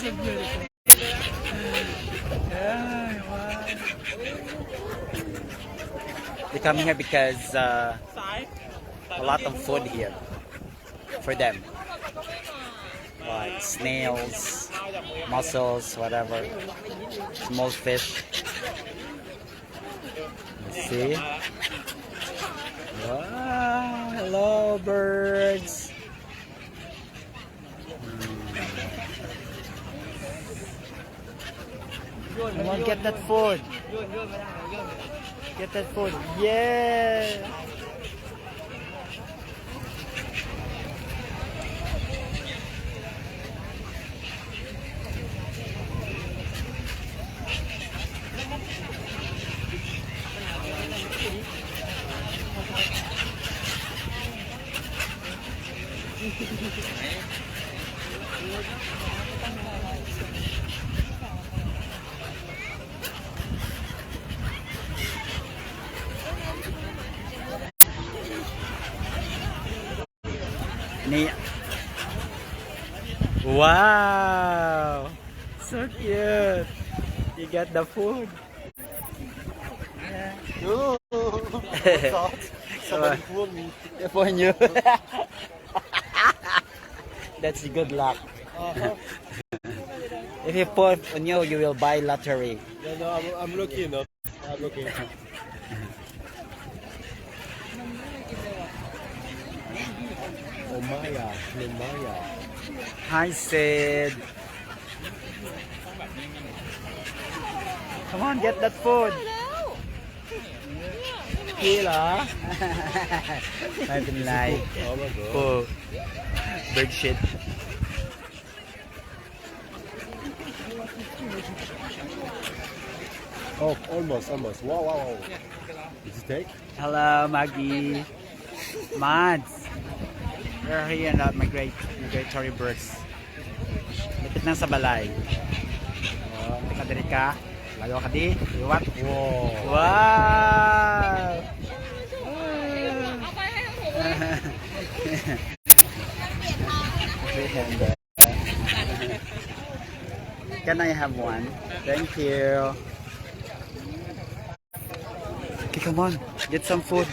They come here because a lot of food here for them, like snails, mussels, whatever, small fish. Let's see. Wow, hello birds. Come on, get that food. Get that food. Yeah. Wow, so cute. You got the food. Yeah. No. Somebody fooled me. For you. That's good luck. If you put on you, you will buy lottery. No, I'm lucky enough. I'm lucky. Oh Maya, no Maya. Hi, Sid. Come on, get that food. Kila. I've been like, Oh my god. oh, bird shit. Oh, almost. Wow. Did you take? Hello, Maggie. Mads. We're here in the migratory birds. Lapit lang sa balay. Tika diri ka. Layo ka di. Liwat. Wow. Wow! Can I have one? Thank you. Okay, come on. Get some food.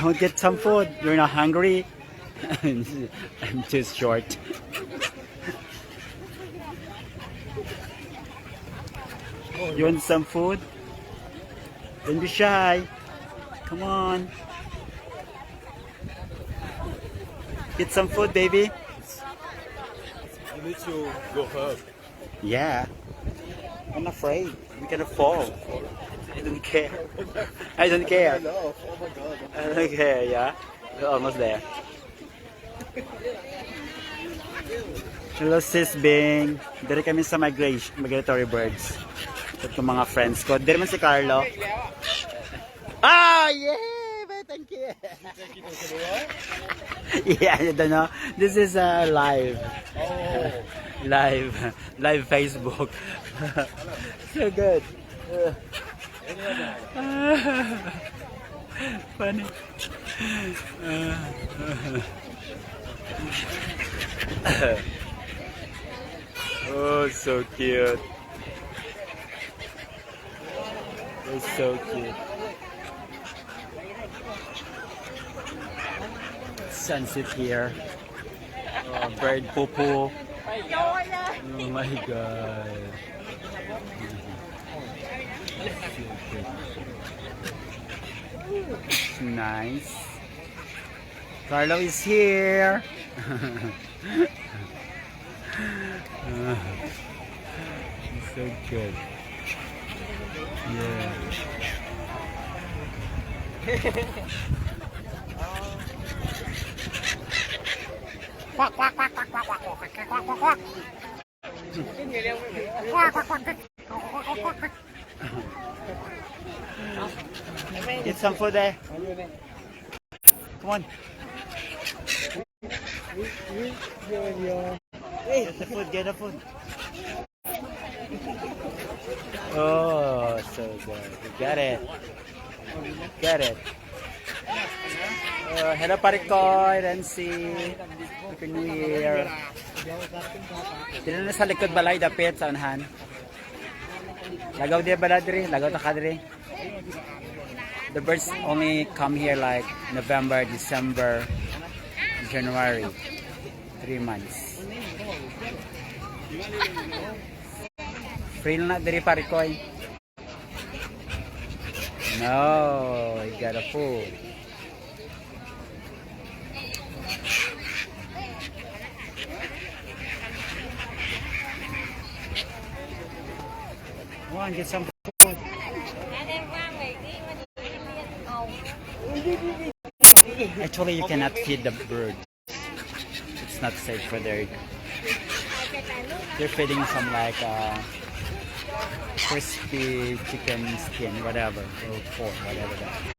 Don't get some food. You're not hungry. I'm too short. You want some food? Don't be shy. Come on. Get some food, baby. You need to go up. Yeah. I'm afraid. We're gonna fall. I don't care. I don't care. No. Oh my god. I don't care, yeah. We're almost there. Hello, Sis Bing. Dari kami sa migratory birds. Ito mga friends ko. Dari man si Carlo. Ah, yeah! Thank you. Yeah, I don't know. This is live. Oh. Live Facebook. So good. Funny. Oh, so cute. It's so cute. Sunset here. Oh, bird poo-poo. Oh my god. It's nice. Carlo is here. It's so good. Yeah. Quack, quack, quack, quack, quack, quack, quack, quack, quack, quack. Get some food there. Come on. Get the food, get the food. Oh, so so good. We got it. Got it. Hello Parikoy, Renzi. Happy New Year. Dito na sa likod balay dapit sa unahan. Lagaw di bala diri, lagaw ta ka diri. The birds only come here like November, December, January. 3 months. Free na diri Parikoy. No, you got a fool. Come on, get some food. Actually, you cannot feed the bird. It's not safe for their. They're feeding some like crispy chicken skin, whatever, or pork, whatever that.